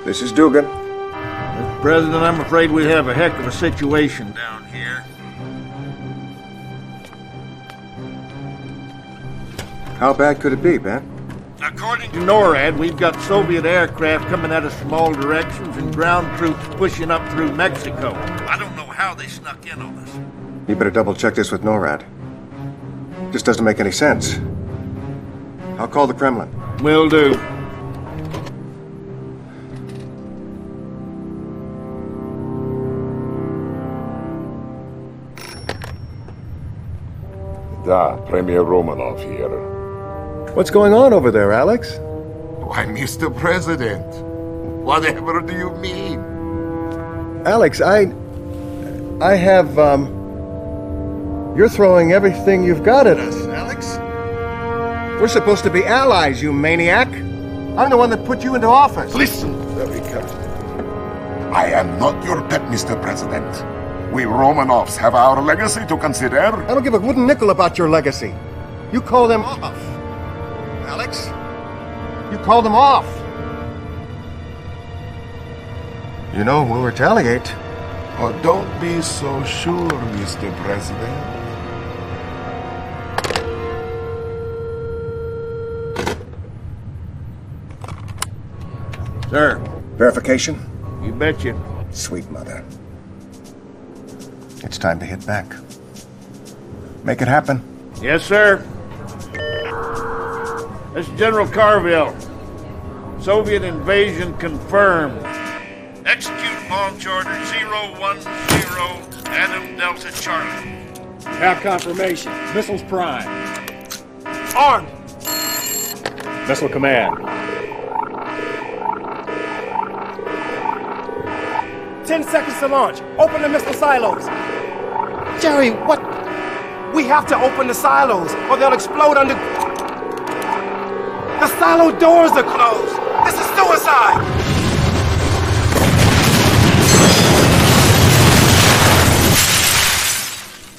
This is Dougan. Mr. President, I'm afraid we have a heck of a situation down here. How bad could it be, Ben? According to NORAD, we've got Soviet aircraft coming at us from all directions and ground troops pushing up through Mexico. I don't know how they snuck in on us. You better double-check this with NORAD. This doesn't make any sense. I'll call the Kremlin. Will do. Da, Premier Romanov here. What's going on over there, Alex? Why, Mr. President, whatever do you mean? Alex, I have, You're throwing everything you've got at us, Alex. We're supposed to be allies, you maniac. I'm the one that put you into office. Listen very carefully. I am not your pet, Mr. President. We Romanovs have our legacy to consider. I don't give a wooden nickel about your legacy. You call them off. Alex, you call them off. You know, we'll retaliate. Oh, don't be so sure, Mr. President. Sir. Verification? You betcha. Sweet mother. It's time to hit back. Make it happen. Yes, sir. This is General Carville. Soviet invasion confirmed. Execute launch order 010 Adam Delta Charlie. Have confirmation. Missiles prime. Armed! Missile command. 10 seconds to launch. Open the missile silos. Jerry, what? We have to open the silos or they'll explode under... The silo doors are closed. This is suicide.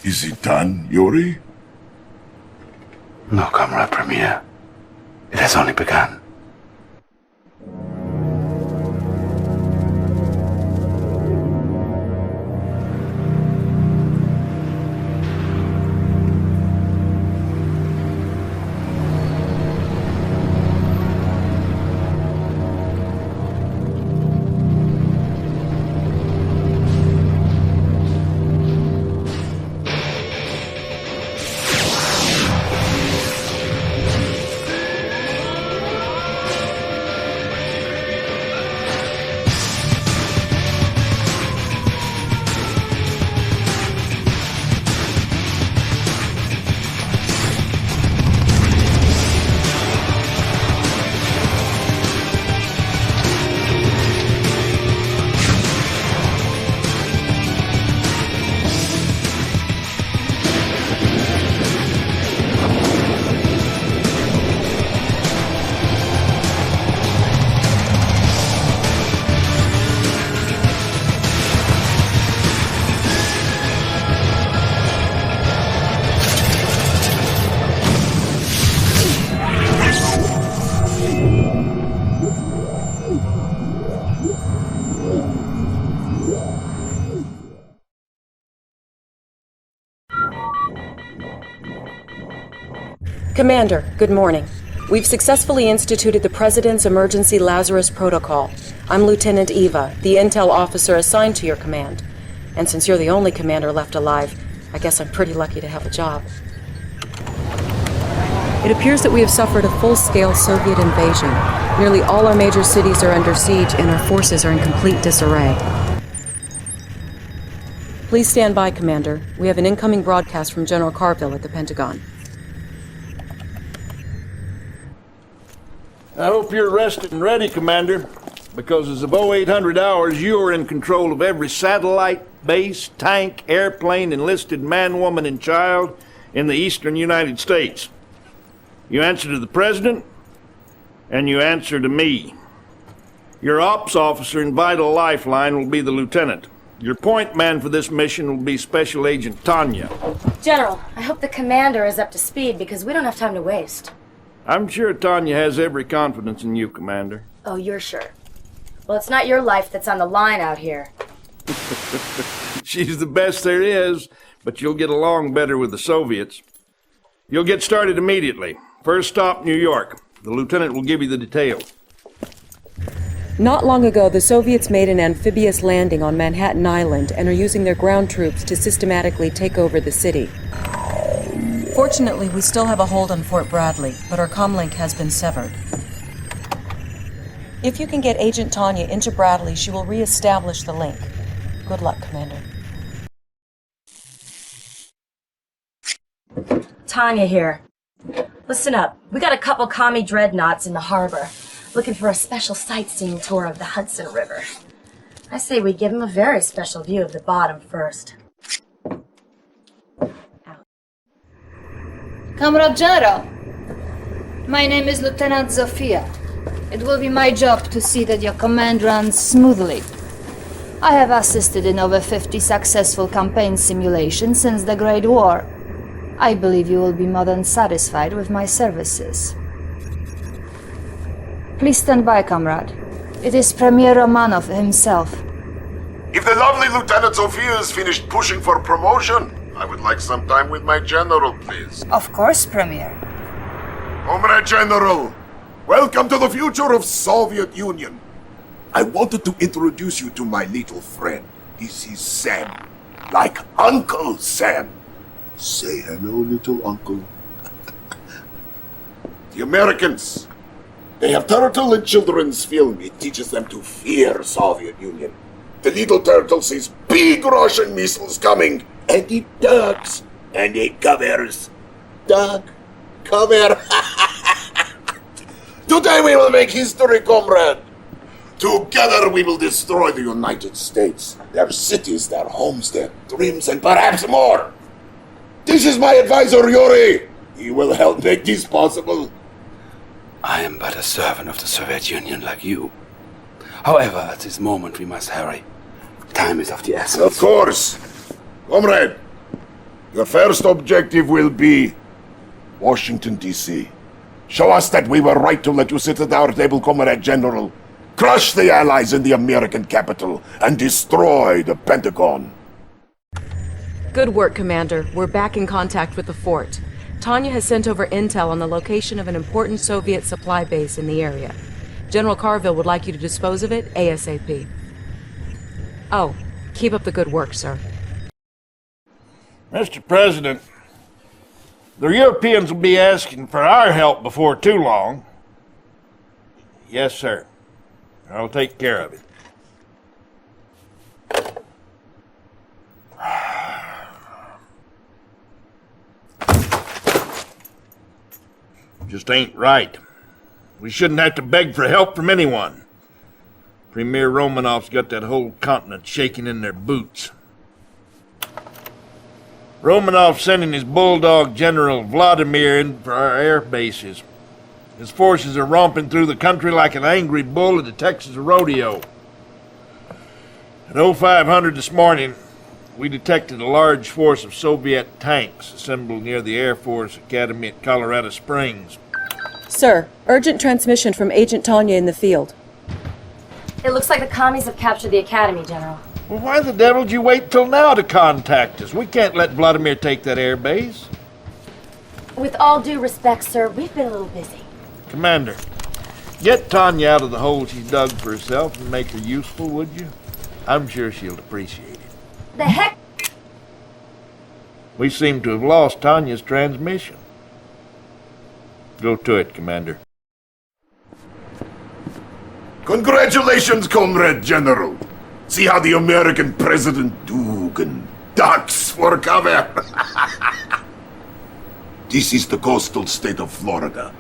Is it done, Yuri? No, Comrade Premier. It has only begun. Commander, good morning. We've successfully instituted the President's Emergency Lazarus Protocol. I'm Lieutenant Eva, the intel officer assigned to your command. And since you're the only commander left alive, I guess I'm pretty lucky to have a job. It appears that we have suffered a full-scale Soviet invasion. Nearly all our major cities are under siege and our forces are in complete disarray. Please stand by, Commander. We have an incoming broadcast from General Carville at the Pentagon. I hope you're rested and ready, Commander, because as of 0800 hours, you are in control of every satellite, base, tank, airplane, enlisted man, woman, and child in the eastern United States. You answer to the President, and you answer to me. Your ops officer and vital lifeline will be the Lieutenant. Your point man for this mission will be Special Agent Tanya. General, I hope the commander is up to speed because we don't have time to waste. I'm sure Tanya has every confidence in you, Commander. Oh, you're sure? Well, it's not your life that's on the line out here. She's the best there is, but you'll get along better with the Soviets. You'll get started immediately. First stop, New York. The lieutenant will give you the details. Not long ago, the Soviets made an amphibious landing on Manhattan Island and are using their ground troops to systematically take over the city. Fortunately, we still have a hold on Fort Bradley, but our comlink has been severed. If you can get Agent Tanya into Bradley, she will re-establish the link. Good luck, Commander. Tanya here. Listen up. We got a couple commie dreadnoughts in the harbor, looking for a special sightseeing tour of the Hudson River. I say we give them a very special view of the bottom first. Comrade General, my name is Lieutenant Zofia. It will be my job to see that your command runs smoothly. I have assisted in over 50 successful campaign simulations since the Great War. I believe you will be more than satisfied with my services. Please stand by, comrade. It is Premier Romanov himself. If the lovely Lieutenant Sophia is finished pushing for promotion, I would like some time with my general, please. Of course, Premier. Comrade General, welcome to the future of Soviet Union. I wanted to introduce you to my little friend. This is Sam, like Uncle Sam. Say hello, little uncle. The Americans, they have turtle in children's film. It teaches them to fear Soviet Union. The little turtle sees big Russian missiles coming, and it ducks, and it covers. Duck, cover. Today we will make history, comrade. Together we will destroy the United States, their cities, their homes, their dreams, and perhaps more. This is my advisor, Yuri. He will help make this possible. I am but a servant of the Soviet Union like you. However, at this moment we must hurry. Time is of the essence. Of course. Comrade, your first objective will be Washington, D.C. Show us that we were right to let you sit at our table, Comrade General. Crush the Allies in the American capital and destroy the Pentagon. Good work, Commander. We're back in contact with the fort. Tanya has sent over intel on the location of an important Soviet supply base in the area. General Carville would like you to dispose of it ASAP. Oh, keep up the good work, sir. Mr. President, the Europeans will be asking for our help before too long. Yes, sir. I'll take care of it. Just ain't right. We shouldn't have to beg for help from anyone. Premier Romanov's got that whole continent shaking in their boots. Romanov's sending his bulldog General Vladimir in for our air bases. His forces are romping through the country like an angry bull at the Texas rodeo. At 0500 this morning, we detected a large force of Soviet tanks assembled near the Air Force Academy at Colorado Springs. Sir, urgent transmission from Agent Tanya in the field. It looks like the commies have captured the academy, General. Well, why the devil did you wait till now to contact us? We can't let Vladimir take that air base. With all due respect, sir, we've been a little busy. Commander, get Tanya out of the hole she's dug for herself and make her useful, would you? I'm sure she'll appreciate it. The heck? We seem to have lost Tanya's transmission. Go to it, Commander. Congratulations, Comrade General. See how the American President Dougan ducks for cover. This is the coastal state of Florida.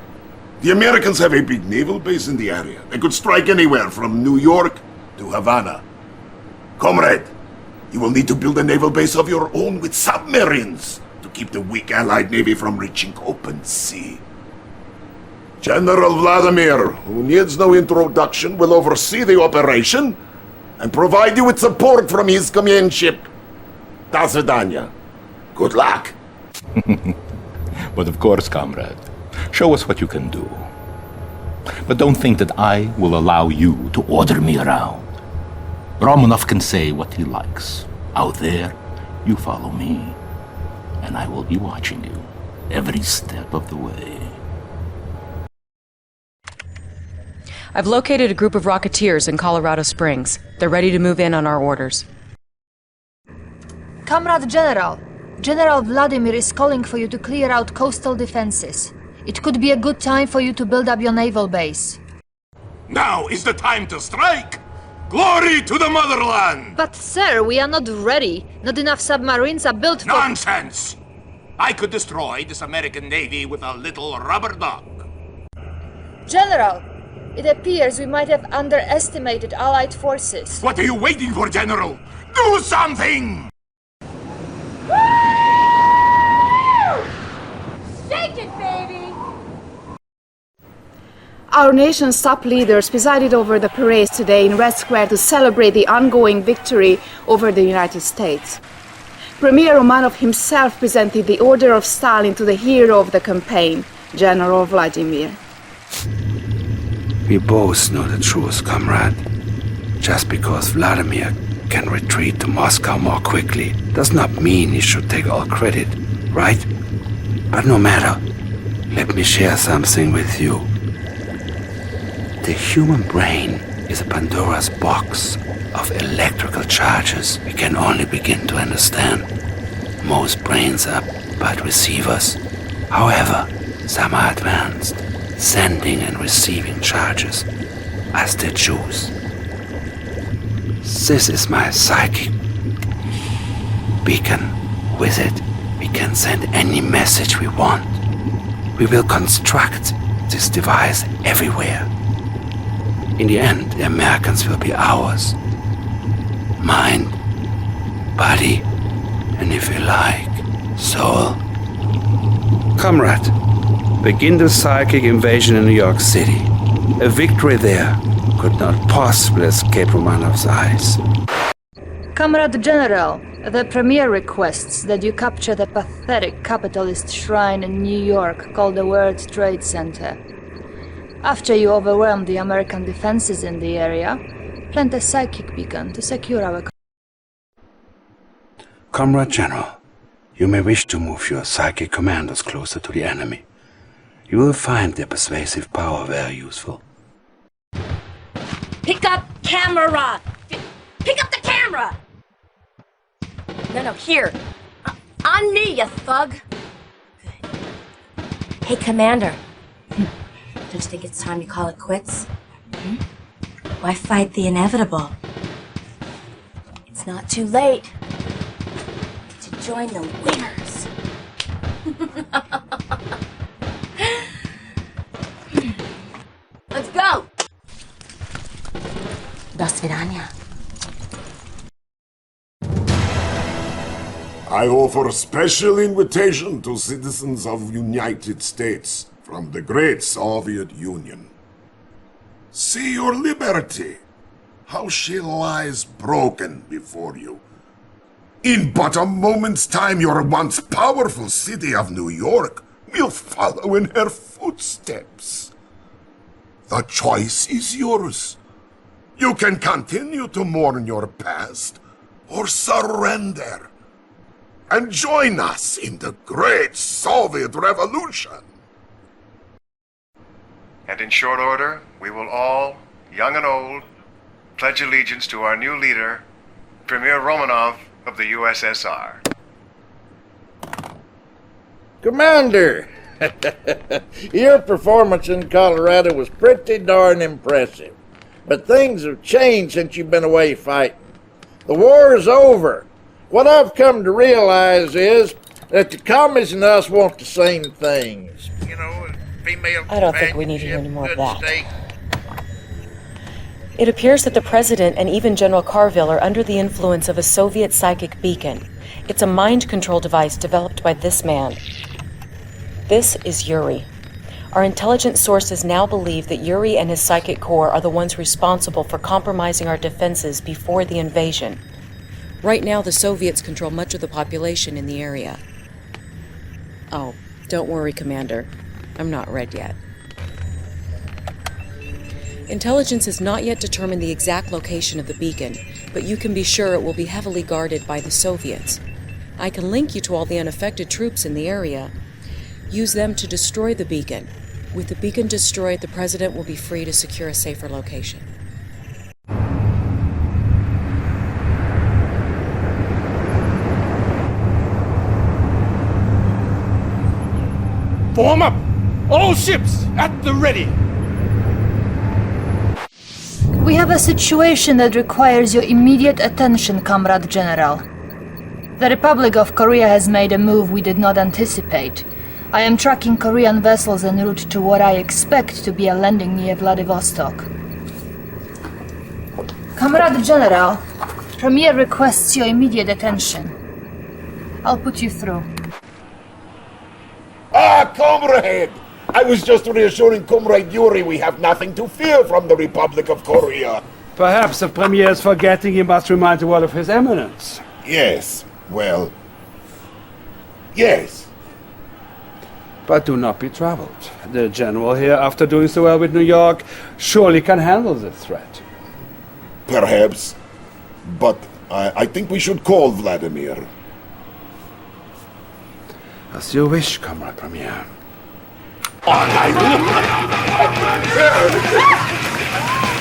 The Americans have a big naval base in the area. They could strike anywhere from New York to Havana. Comrade, you will need to build a naval base of your own with submarines to keep the weak Allied Navy from reaching open sea. General Vladimir, who needs no introduction, will oversee the operation and provide you with support from his command ship. Do свидания. Good luck. But of course, comrade. Show us what you can do. But don't think that I will allow you to order me around. Romanov can say what he likes. Out there, you follow me, and I will be watching you every step of the way. I've located a group of rocketeers in Colorado Springs. They're ready to move in on our orders. Comrade General, General Vladimir is calling for you to clear out coastal defenses. It could be a good time for you to build up your naval base. Now is the time to strike! Glory to the motherland! But sir, we are not ready. Not enough submarines are built for— Nonsense! I could destroy this American Navy with a little rubber duck. General, it appears we might have underestimated Allied forces. What are you waiting for, General? Do something! Shake it, baby! Our nation's top leaders presided over the parade today in Red Square to celebrate the ongoing victory over the United States. Premier Romanov himself presented the Order of Stalin to the hero of the campaign, General Vladimir. We both know the truth, comrade. Just because Vladimir can retreat to Moscow more quickly does not mean he should take all credit, right? But no matter, let me share something with you. The human brain is a Pandora's box of electrical charges we can only begin to understand. Most brains are but receivers. However, some are advanced, sending and receiving charges as they choose. This is my Psyche Beacon. With it, we can send any message we want. We will construct this device everywhere. In the end, the Americans will be ours. Mind, body, and if you like, soul. Comrade, begin the psychic invasion in New York City. A victory there could not possibly escape Romanov's eyes. Comrade General, the Premier requests that you capture the pathetic capitalist shrine in New York called the World Trade Center. After you overwhelm the American defenses in the area, plant a psychic beacon to secure our... Comrade General, you may wish to move your psychic commandos closer to the enemy. You will find their persuasive power very useful. Pick up camera! Pick up the camera! No, here. On me, you thug! Good. Hey, Commander. Don't you think it's time to call it quits? Why fight the inevitable? It's not too late to join the winners. Let's go! До свидания. I offer special invitation to citizens of United States from the great Soviet Union. See your liberty, how she lies broken before you. In but a moment's time, your once powerful city of New York will follow in her footsteps. The choice is yours. You can continue to mourn your past, or surrender, and join us in the great Soviet Revolution. And in short order, we will all, young and old, pledge allegiance to our new leader, Premier Romanov of the USSR. Commander, your performance in Colorado was pretty darn impressive. But things have changed since you've been away fighting. The war is over. What I've come to realize is that the commies and us want the same things. You know, female I don't think we need to hear any more of that. steak. It appears that the President and even General Carville are under the influence of a Soviet psychic beacon. It's a mind control device developed by this man. This is Yuri. Our intelligence sources now believe that Yuri and his psychic core are the ones responsible for compromising our defenses before the invasion. Right now, the Soviets control much of the population in the area. Oh, don't worry, Commander. I'm not red yet. Intelligence has not yet determined the exact location of the beacon, but you can be sure it will be heavily guarded by the Soviets. I can link you to all the unaffected troops in the area. Use them to destroy the beacon. With the beacon destroyed, the President will be free to secure a safer location. Form up! All ships at the ready! We have a situation that requires your immediate attention, Comrade General. The Republic of Korea has made a move we did not anticipate. I am tracking Korean vessels en route to what I expect to be a landing near Vladivostok. Comrade General, Premier requests your immediate attention. I'll put you through. Ah, comrade! I was just reassuring Comrade Yuri we have nothing to fear from the Republic of Korea. Perhaps the Premier is forgetting he must remind the world of His Eminence. Yes, well... yes. But do not be troubled. The General here, after doing so well with New York, surely can handle this threat. Perhaps. But I think we should call Vladimir. As you wish, Comrade Premier.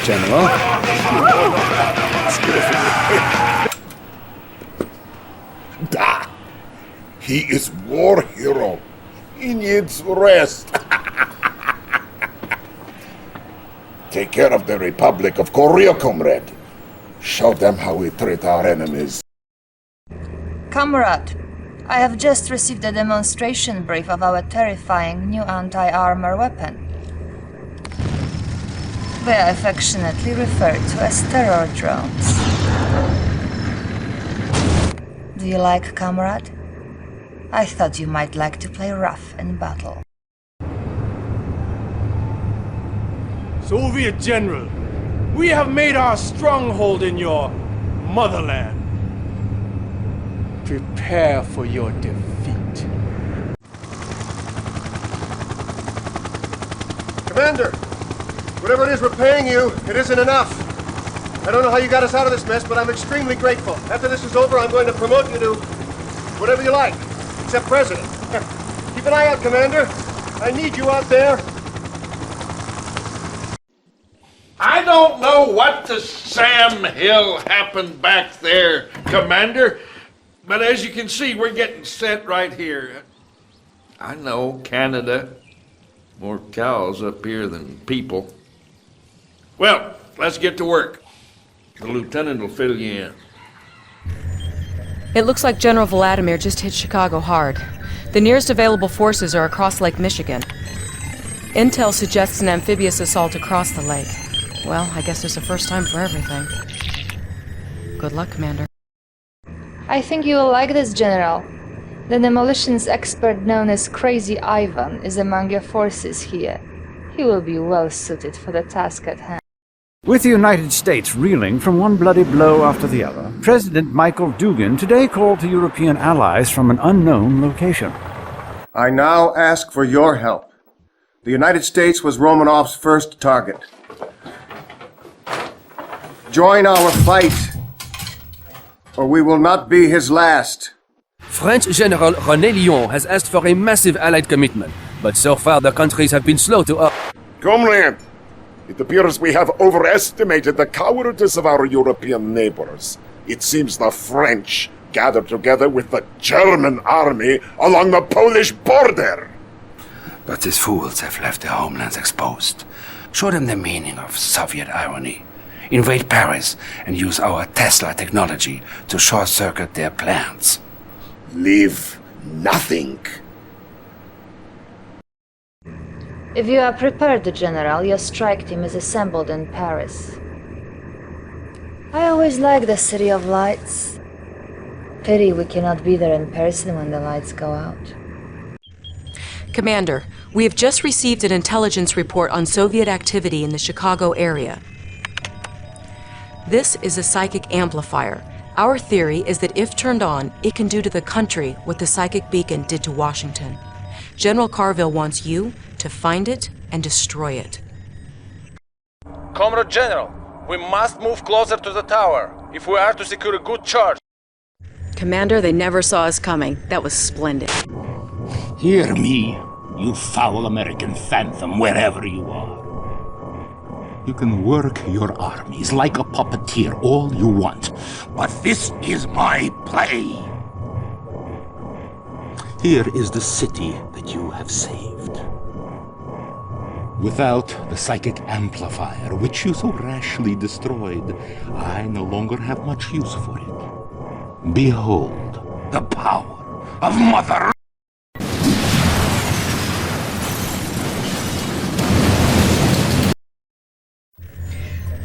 General? Da! He is war hero. He needs rest. Take care of the Republic of Korea, comrade. Show them how we treat our enemies. Comrade, I have just received a demonstration brief of our terrifying new anti-armor weapon. They are affectionately referred to as terror drones. Do you like, Comrade? I thought you might like to play rough in battle. Soviet General, we have made our stronghold in your motherland. Prepare for your defeat. Commander, whatever it is we're paying you, it isn't enough. I don't know how you got us out of this mess, but I'm extremely grateful. After this is over, I'm going to promote you to whatever you like, except President. Keep an eye out, Commander. I need you out there. I don't know what to Sam Hill happened back there, Commander. But as you can see, we're getting set right here. I know Canada. More cows up here than people. Well, let's get to work. The lieutenant will fill you in. It looks like General Vladimir just hit Chicago hard. The nearest available forces are across Lake Michigan. Intel suggests an amphibious assault across the lake. Well, I guess there's a first time for everything. Good luck, Commander. I think you will like this, General. The demolitions expert known as Crazy Ivan is among your forces here. He will be well suited for the task at hand. With the United States reeling from one bloody blow after the other, President Michael Dougan today called to European allies from an unknown location. I now ask for your help. The United States was Romanov's first target. Join our fight, or we will not be his last. French General René Lyon has asked for a massive Allied commitment, but so far the countries have been slow to Comrade, it appears we have overestimated the cowardice of our European neighbors. It seems the French gathered together with the German army along the Polish border. But these fools have left their homelands exposed. Show them the meaning of Soviet irony. Invade Paris and use our Tesla technology to short-circuit their plans. Leave nothing. If you are prepared, General, your strike team is assembled in Paris. I always like the City of Lights. Pity we cannot be there in person when the lights go out. Commander, we have just received an intelligence report on Soviet activity in the Chicago area. This is a psychic amplifier. Our theory is that if turned on, it can do to the country what the Psychic Beacon did to Washington. General Carville wants you to find it and destroy it. Comrade General, we must move closer to the tower if we are to secure a good charge. Commander, they never saw us coming. That was splendid. Hear me, you foul American phantom, wherever you are. You can work your armies like a puppeteer all you want, but this is my play. Here is the city that you have saved. Without the psychic amplifier, which you so rashly destroyed, I no longer have much use for it. Behold the power of Mother.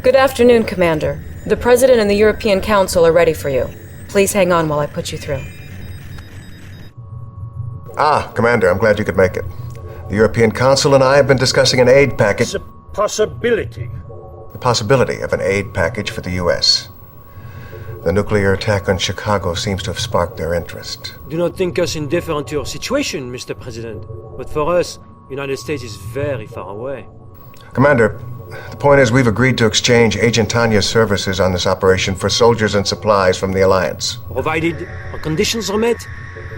Good afternoon, Commander. The President and the European Council are ready for you. Please hang on while I put you through. Ah, Commander, I'm glad you could make it. The European Council and I have been discussing an aid package. It's a possibility. The possibility of an aid package for the U.S. The nuclear attack on Chicago seems to have sparked their interest. Do not think us indifferent to your situation, Mr. President. But for us, the United States is very far away. Commander, the point is we've agreed to exchange Agent Tanya's services on this operation for soldiers and supplies from the Alliance. Provided our conditions are met,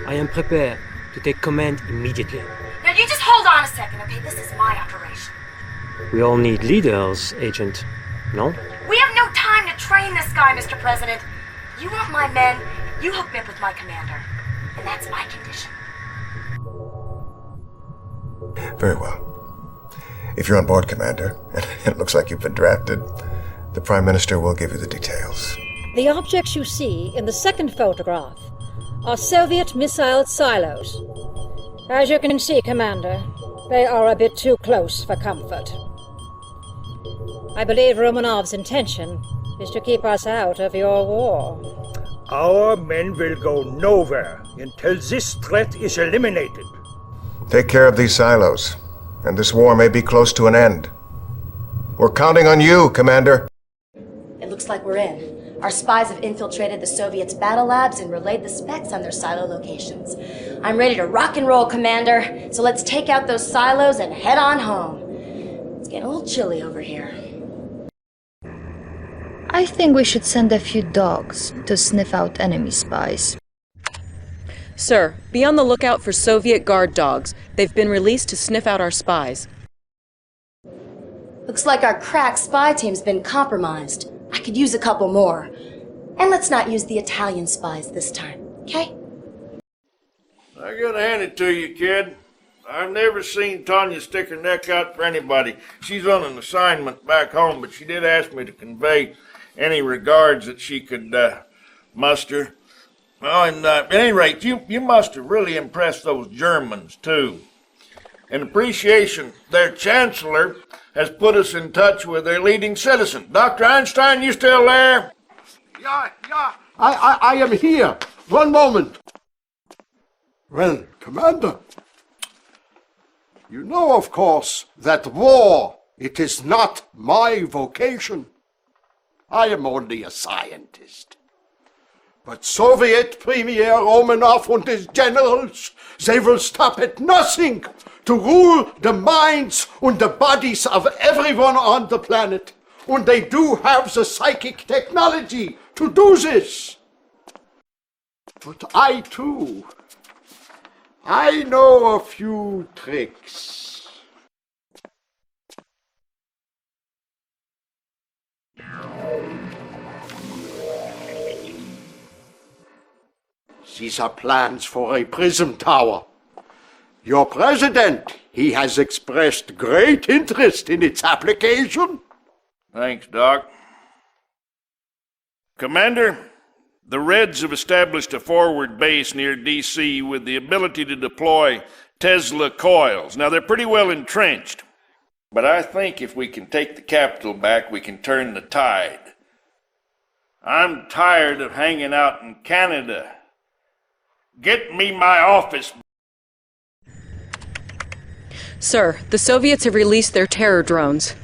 I am prepared to take command immediately. Now you just hold on a second, okay? This is my operation. We all need leaders, Agent. No? We have no time to train this guy, Mr. President. You want my men, you hook me up with my commander. And that's my condition. Very well. If you're on board, Commander, and it looks like you've been drafted, the Prime Minister will give you the details. The objects you see in the second photograph are Soviet missile silos. As you can see, Commander, they are a bit too close for comfort. I believe Romanov's intention is to keep us out of your war. Our men will go nowhere until this threat is eliminated. Take care of these silos, and this war may be close to an end. We're counting on you, Commander. It looks like we're in. Our spies have infiltrated the Soviets' battle labs and relayed the specs on their silo locations. I'm ready to rock and roll, Commander. So let's take out those silos and head on home. It's getting a little chilly over here. I think we should send a few dogs to sniff out enemy spies. Sir, be on the lookout for Soviet guard dogs. They've been released to sniff out our spies. Looks like our crack spy team's been compromised. I could use a couple more. And let's not use the Italian spies this time, okay? I gotta hand it to you, kid. I've never seen Tanya stick her neck out for anybody. She's on an assignment back home, but she did ask me to convey any regards that she could muster. Oh, and at any rate, you must have really impressed those Germans, too. In appreciation, their chancellor has put us in touch with their leading citizen. Dr. Einstein, you still there? Yeah. I am here. One moment. Well, Commander, you know, of course, that war, it is not my vocation. I am only a scientist. But Soviet Premier Romanov and his generals, they will stop at nothing to rule the minds and the bodies of everyone on the planet. And they do have the psychic technology to do this. But I too, I know a few tricks. These are plans for a prism tower. Your president, he has expressed great interest in its application. Thanks, Doc. Commander, the Reds have established a forward base near D.C. with the ability to deploy Tesla coils. Now, they're pretty well entrenched, but I think if we can take the capital back, we can turn the tide. I'm tired of hanging out in Canada. Get me my office. Sir, the Soviets have released their terror drones.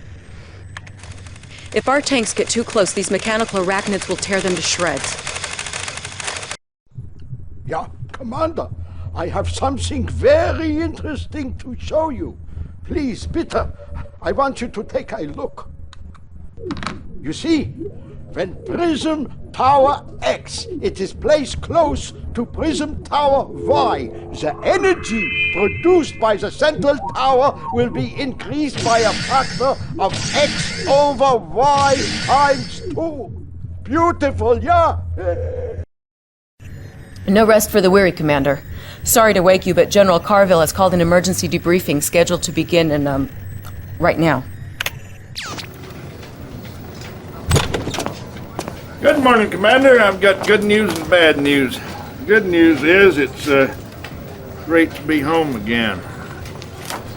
If our tanks get too close, these mechanical arachnids will tear them to shreds. Yeah, Commander, I have something very interesting to show you. Please, bitte, I want you to take a look. You see, when Prism Tower X it is placed close to Prism Tower Y, the energy produced by the central tower will be increased by a factor of X over Y times 2. Beautiful, yeah? No rest for the weary, Commander. Sorry to wake you, but General Carville has called an emergency debriefing scheduled to begin in, right now. Good morning, Commander. I've got good news and bad news. Good news is it's great to be home again.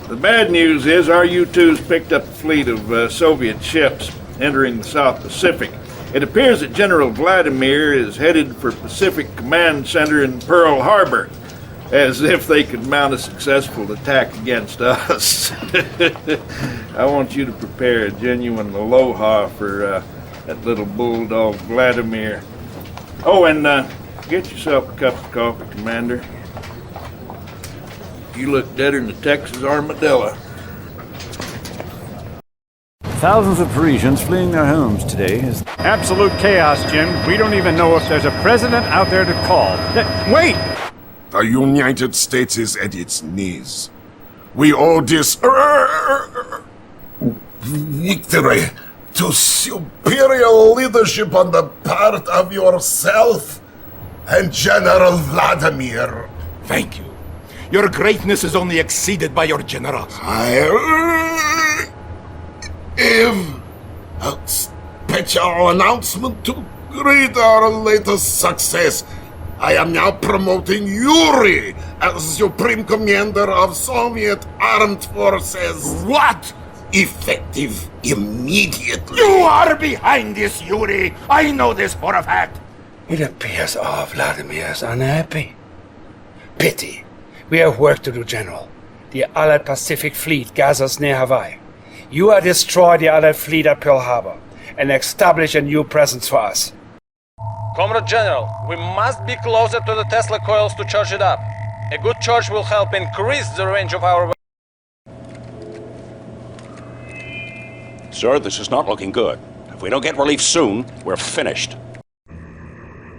The bad news is our U-2's picked up a fleet of Soviet ships entering the South Pacific. It appears that General Vladimir is headed for Pacific Command Center in Pearl Harbor, as if they could mount a successful attack against us. I want you to prepare a genuine aloha for that little bulldog Vladimir. Oh, and get yourself a cup of coffee, Commander. You look deader than the Texas armadillo. Thousands of Parisians fleeing their homes today is absolute chaos, Jim. We don't even know if there's a president out there to call. Wait! The United States is at its knees. We owe this victory to superior leadership on the part of yourself and General Vladimir. Thank you. Your greatness is only exceeded by your generosity. I have a special announcement to greet our latest success. I am now promoting Yuri as Supreme Commander of Soviet Armed Forces. What? Effective immediately. You are behind this, Yuri. I know this for a fact. It appears our Vladimir is unhappy. Pity. We have work to do, General. The Allied Pacific Fleet gathers near Hawaii. You are destroy the Allied fleet at Pearl Harbor and establish a new presence for us. Comrade General, we must be closer to the Tesla coils to charge it up. A good charge will help increase the range of our... Sir, this is not looking good. If we don't get relief soon, we're finished.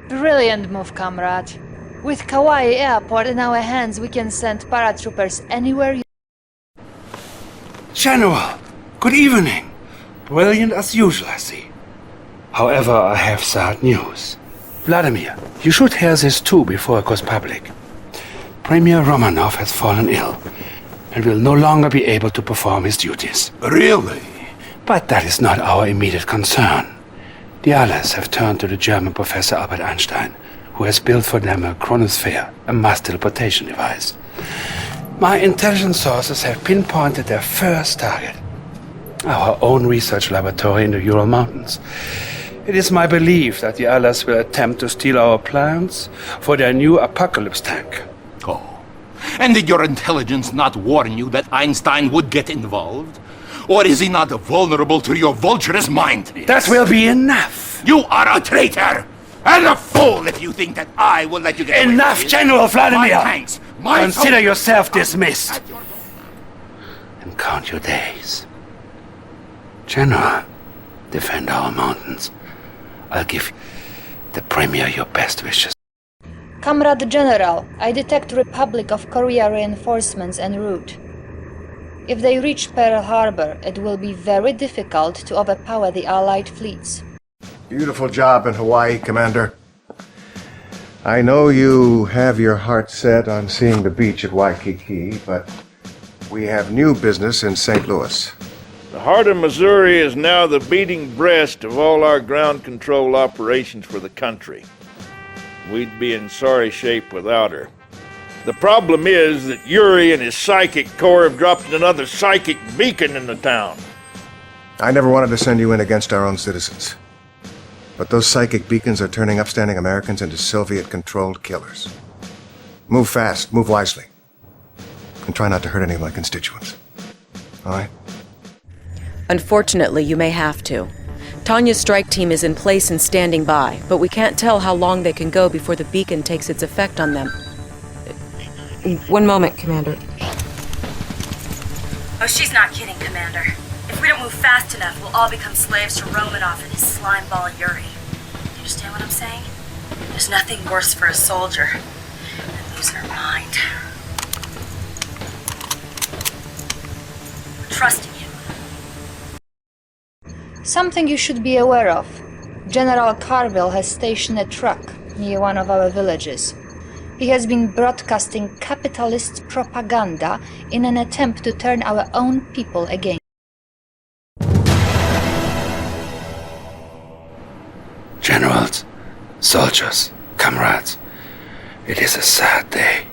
Brilliant move, comrade. With Kauai Airport in our hands, we can send paratroopers anywhere you... General, good evening. Brilliant as usual, I see. However, I have sad news. Vladimir, you should hear this too before it goes public. Premier Romanov has fallen ill and will no longer be able to perform his duties. Really? But that is not our immediate concern. The Allies have turned to the German Professor Albert Einstein, who has built for them a chronosphere, a mass teleportation device. My intelligence sources have pinpointed their first target, our own research laboratory in the Ural Mountains. It is my belief that the Allies will attempt to steal our plans for their new apocalypse tank. Oh. And did your intelligence not warn you that Einstein would get involved? Or is he not vulnerable to your vulturous mind? That will be enough! You are a traitor! And a fool if you think that I will let you get away Enough, with General Vladimir! My tanks, my Consider yourself dismissed. And count your days. General, defend our mountains. I'll give the Premier your best wishes. Comrade General, I detect Republic of Korea reinforcements en route. If they reach Pearl Harbor, it will be very difficult to overpower the Allied fleets. Beautiful job in Hawaii, Commander. I know you have your heart set on seeing the beach at Waikiki, but we have new business in St. Louis. The heart of Missouri is now the beating breast of all our ground control operations for the country. We'd be in sorry shape without her. The problem is that Yuri and his psychic corps have dropped another psychic beacon in the town. I never wanted to send you in against our own citizens. But those psychic beacons are turning upstanding Americans into Soviet-controlled killers. Move fast, move wisely. And try not to hurt any of my constituents. All right? Unfortunately, you may have to. Tanya's strike team is in place and standing by, but we can't tell how long they can go before the beacon takes its effect on them. One moment, Commander. Oh, she's not kidding, Commander. If we don't move fast enough, we'll all become slaves to Romanov and his slimeball Yuri. Do you understand what I'm saying? There's nothing worse for a soldier than losing her mind. I'm trusting you. Something you should be aware of. General Carville has stationed a truck near one of our villages. He has been broadcasting capitalist propaganda in an attempt to turn our own people against. Generals, soldiers, comrades, it is a sad day.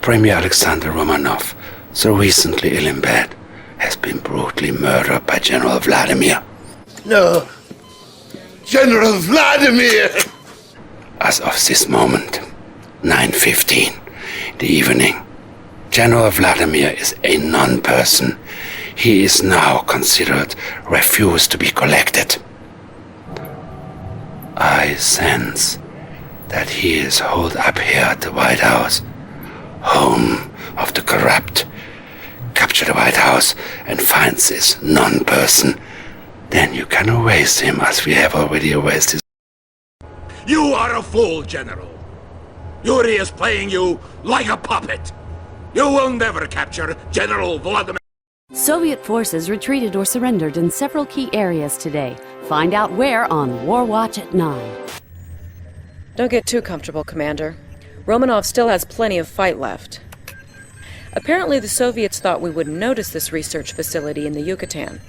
Premier Alexander Romanov, so recently ill in bed, has been brutally murdered by General Vladimir. No. General Vladimir! As of this moment, 9:15, the evening, General Vladimir is a non-person. He is now considered refused to be collected. I sense that he is holed up here at the White House, home of the corrupt. Capture the White House and find this non-person. Then you can erase him as we have already erased his. You are a fool, General. Yuri is playing you like a puppet. You will never capture General Vladimir. Soviet forces retreated or surrendered in several key areas today. Find out where on War Watch at 9. Don't get too comfortable, Commander. Romanov still has plenty of fight left. Apparently the Soviets thought we wouldn't notice this research facility in the Yucatan.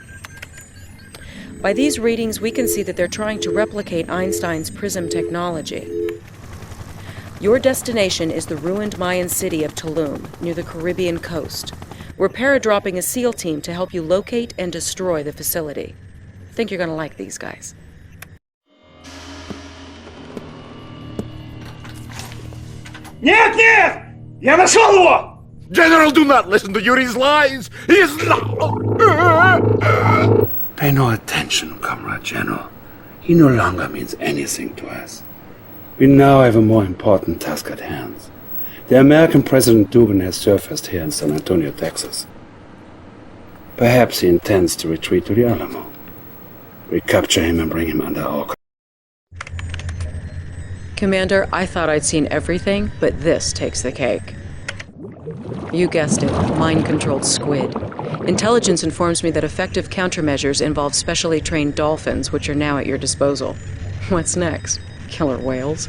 By these readings, we can see that they're trying to replicate Einstein's prism technology. Your destination is the ruined Mayan city of Tulum, near the Caribbean coast. We're paradropping a SEAL team to help you locate and destroy the facility. I think you're gonna like these guys. Нет, нет! Я нашел его! General, do not listen to Yuri's lies! He is not... Pay no attention, Comrade General. He no longer means anything to us. We now have a more important task at hand. The American President Dougan has surfaced here in San Antonio, Texas. Perhaps he intends to retreat to the Alamo. We capture him and bring him under our control. Commander, I thought I'd seen everything, but this takes the cake. You guessed it, mind-controlled squid. Intelligence informs me that effective countermeasures involve specially trained dolphins, which are now at your disposal. What's next? Killer whales?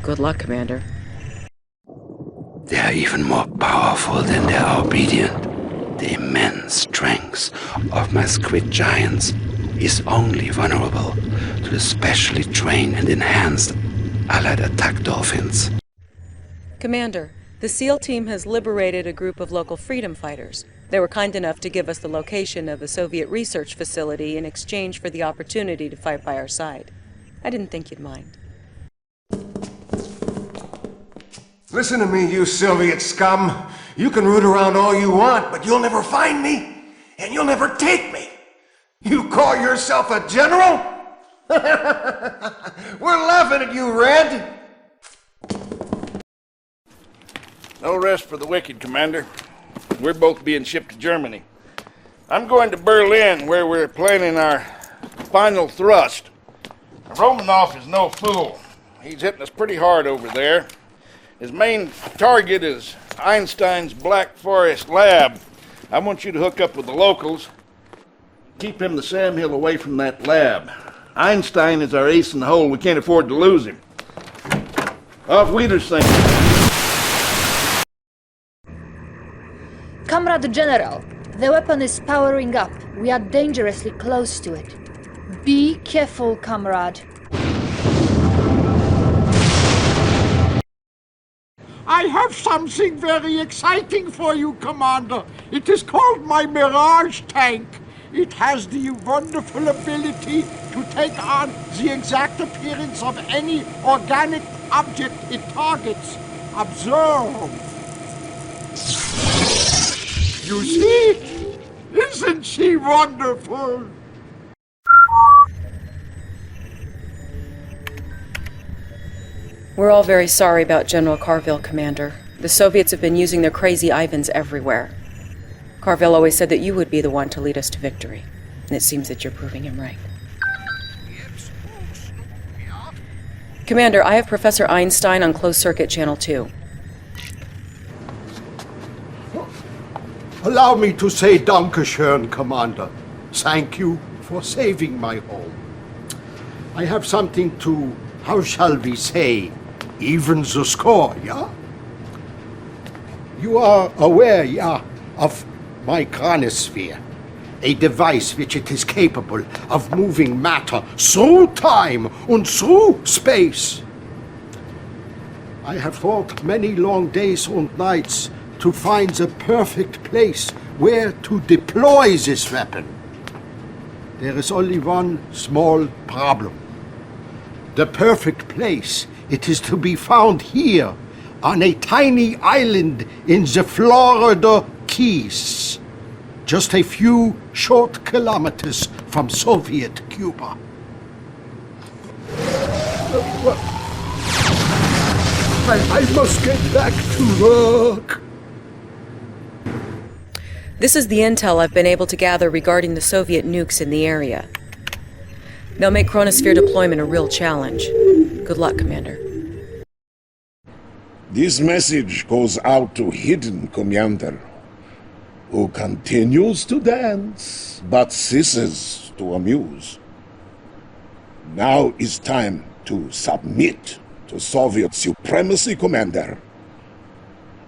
Good luck, Commander. They are even more powerful than they are obedient. The immense strength of my squid giants is only vulnerable to the specially trained and enhanced Allied attack dolphins. Commander, the SEAL team has liberated a group of local freedom fighters. They were kind enough to give us the location of a Soviet research facility in exchange for the opportunity to fight by our side. I didn't think you'd mind. Listen to me, you Soviet scum. You can root around all you want, but you'll never find me, and you'll never take me. You call yourself a general? We're laughing at you, Red. No rest for the wicked, Commander. We're both being shipped to Germany. I'm going to Berlin, where we're planning our final thrust. Romanov is no fool. He's hitting us pretty hard over there. His main target is Einstein's Black Forest lab. I want you to hook up with the locals. Keep him the Sam Hill away from that lab. Einstein is our ace in the hole. We can't afford to lose him. Auf Wiedersehen. Comrade General, the weapon is powering up. We are dangerously close to it. Be careful, comrade. I have something very exciting for you, Commander. It is called my Mirage tank. It has the wonderful ability to take on the exact appearance of any organic object it targets. Observe. You see? Isn't she wonderful? We're all very sorry about General Carville, Commander. The Soviets have been using their crazy Ivans everywhere. Carvel always said that you would be the one to lead us to victory, and it seems that you're proving him right. Commander, I have Professor Einstein on closed circuit channel 2. Allow me to say Dankeschön, Commander. Thank you for saving my home. I have something to, how shall we say, even the score, yeah? You are aware, yeah, of my chronosphere, a device which it is capable of moving matter through time and through space. I have thought many long days and nights to find the perfect place where to deploy this weapon. There is only one small problem. The perfect place, it is to be found here, on a tiny island in the Florida Keys, just a few short kilometers from Soviet Cuba. I must get back to work. This is the intel I've been able to gather regarding the Soviet nukes in the area. They'll make chronosphere deployment a real challenge. Good luck, Commander. This message goes out to Hidden Commander, who continues to dance, but ceases to amuse. Now is time to submit to Soviet supremacy, Commander.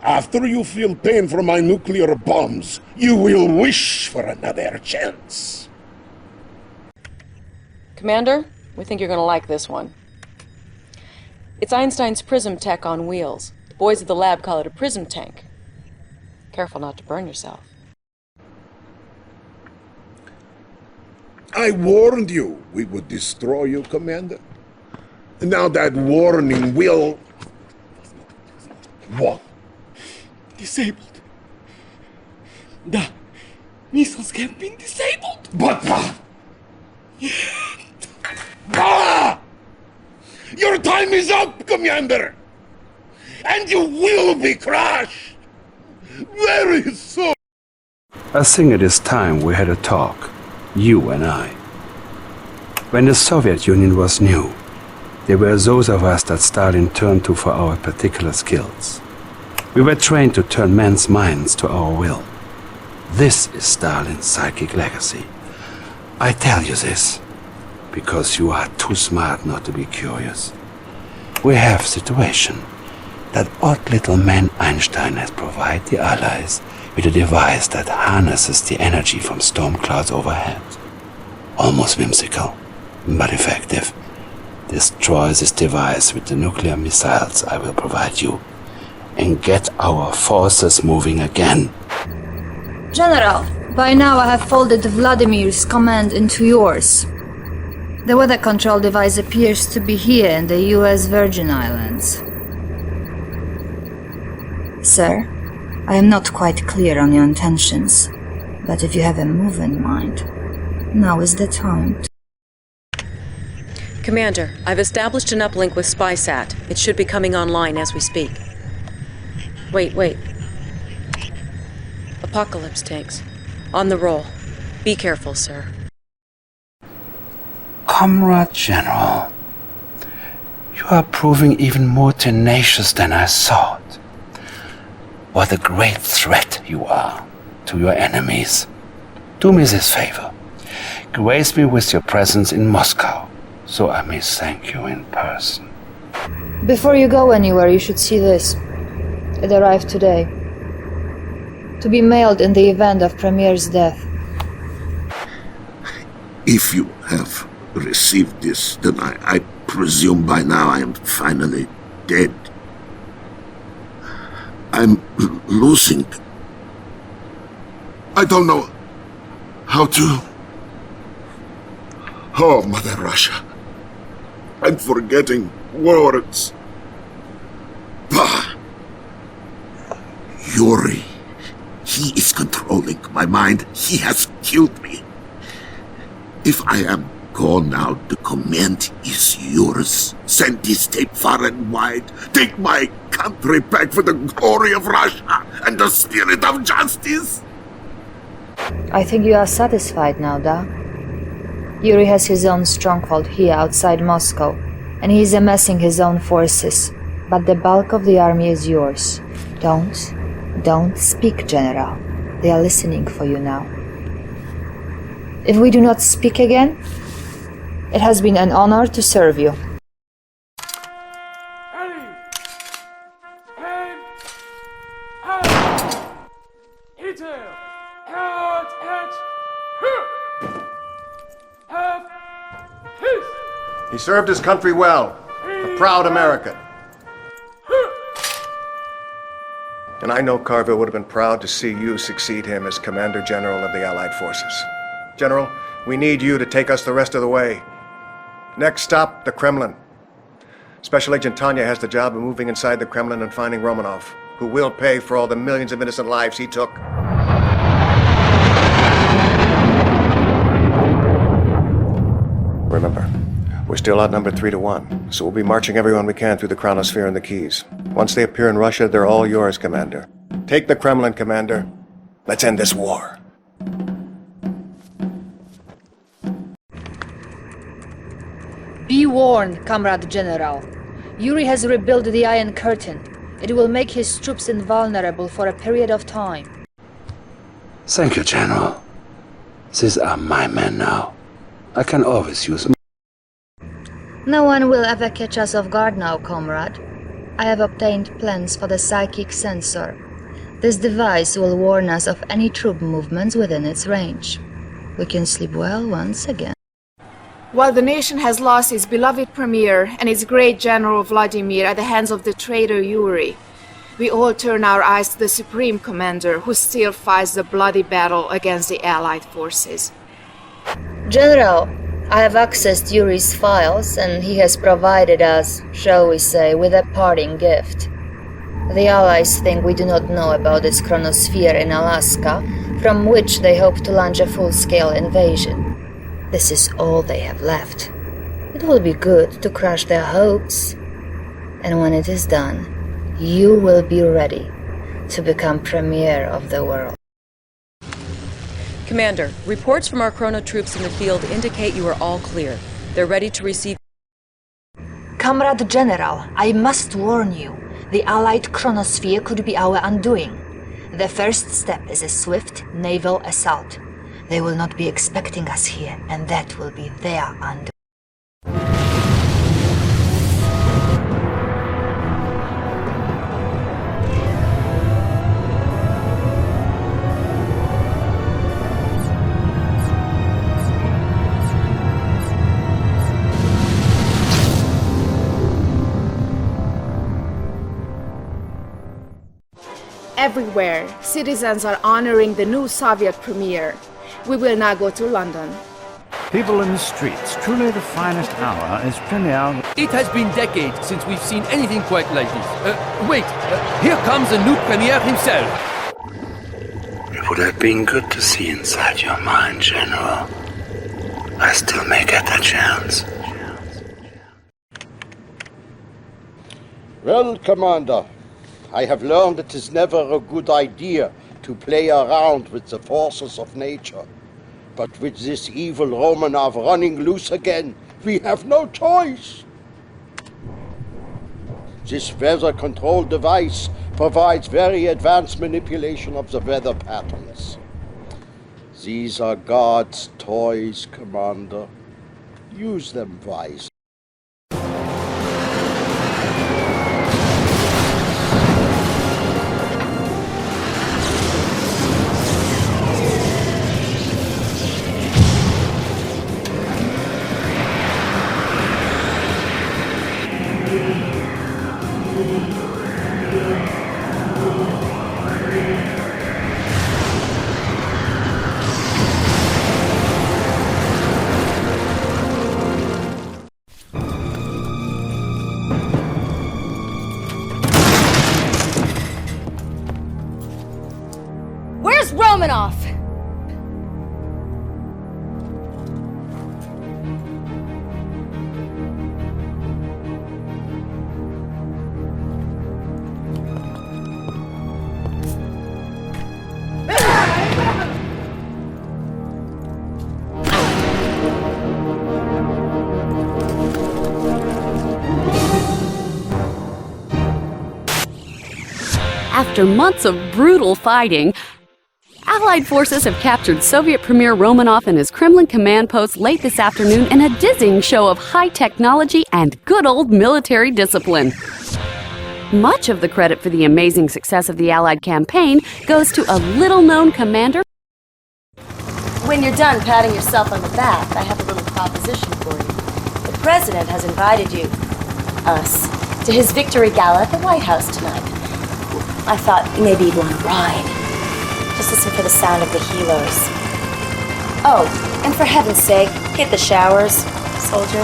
After you feel pain from my nuclear bombs, you will wish for another chance. Commander, we think you're gonna like this one. It's Einstein's prism tech on wheels. The boys at the lab call it a prism tank. Careful not to burn yourself. I warned you we would destroy you, Commander. Now that warning will... What? Disabled. The missiles have been disabled. But... Ah! Your time is up, Commander! And you will be crushed! Very soon! I think it is time we had a talk, you and I. When the Soviet Union was new, there were those of us that Stalin turned to for our particular skills. We were trained to turn men's minds to our will. This is Stalin's psychic legacy. I tell you this because you are too smart not to be curious. We have situation that odd little man Einstein has provided the Allies with a device that harnesses the energy from storm clouds overhead. Almost whimsical, but effective. Destroy this device with the nuclear missiles I will provide you, and get our forces moving again. General, by now I have folded Vladimir's command into yours. The weather control device appears to be here in the US Virgin Islands. Sir, I am not quite clear on your intentions, but if you have a move in mind, now is the time. Commander, I've established an uplink with SpySat. It should be coming online as we speak. Wait. Apocalypse tanks. On the roll. Be careful, sir. Comrade General, you are proving even more tenacious than I thought. What a great threat you are to your enemies. Do me this favor. Grace me with your presence in Moscow, so I may thank you in person. Before you go anywhere, you should see this. It arrived today. To be mailed in the event of Premier's death. If you have received this, then I presume by now I am finally dead. I'm losing. I don't know how to... Oh, Mother Russia. I'm forgetting words. Bah! Yuri. He is controlling my mind. He has killed me. If I am gone now, the command is yours. Send this tape far and wide. Take my country back for the glory of Russia and the spirit of justice. I think you are satisfied now, Da. Yuri has his own stronghold here outside Moscow, and he is amassing his own forces. But the bulk of the army is yours. Don't speak, General. They are listening for you now. If we do not speak again, it has been an honor to serve you. He served his country well, a proud American. And I know Carville would have been proud to see you succeed him as Commander General of the Allied Forces. General, we need you to take us the rest of the way. Next stop, the Kremlin. Special Agent Tanya has the job of moving inside the Kremlin and finding Romanov, who will pay for all the millions of innocent lives he took. Remember, we're still outnumbered 3-1, so we'll be marching everyone we can through the Chronosphere and the Keys. Once they appear in Russia, they're all yours, Commander. Take the Kremlin, Commander. Let's end this war. Be warned, Comrade General. Yuri has rebuilt the Iron Curtain. It will make his troops invulnerable for a period of time. Thank you, General. These are my men now. I can always use them. No one will ever catch us off guard now, comrade. I have obtained plans for the psychic sensor. This device will warn us of any troop movements within its range. We can sleep well once again. While the nation has lost its beloved premier and its great general Vladimir at the hands of the traitor Yuri, we all turn our eyes to the Supreme Commander who still fights the bloody battle against the Allied forces. General, I have accessed Yuri's files, and he has provided us, shall we say, with a parting gift. The Allies think we do not know about this chronosphere in Alaska, from which they hope to launch a full-scale invasion. This is all they have left. It will be good to crush their hopes. And when it is done, you will be ready to become premier of the world. Commander, reports from our chrono troops in the field indicate you are all clear. They're ready to receive... Comrade General, I must warn you. The Allied chronosphere could be our undoing. The first step is a swift naval assault. They will not be expecting us here, and that will be their undoing. Everywhere, citizens are honoring the new Soviet premier. We will now go to London. People in the streets. Truly the finest hour is premiere. It has been decades since we've seen anything quite like this. Wait, here comes the new premier himself. It would have been good to see inside your mind, General. I still may get that chance. Well, Commander, I have learned it is never a good idea to play around with the forces of nature. But with this evil Romanov running loose again, we have no choice. This weather control device provides very advanced manipulation of the weather patterns. These are God's toys, Commander. Use them wisely. Where's Romanov? After months of brutal fighting, Allied forces have captured Soviet Premier Romanov and his Kremlin command post late this afternoon in a dizzying show of high technology and good old military discipline. Much of the credit for the amazing success of the Allied campaign goes to a little-known commander. When you're done patting yourself on the back, I have a little proposition for you. The President has invited you, us, to his victory gala at the White House tonight. I thought maybe you'd want to ride. Just listen for the sound of the helos. Oh, and for heaven's sake, hit the showers, soldier.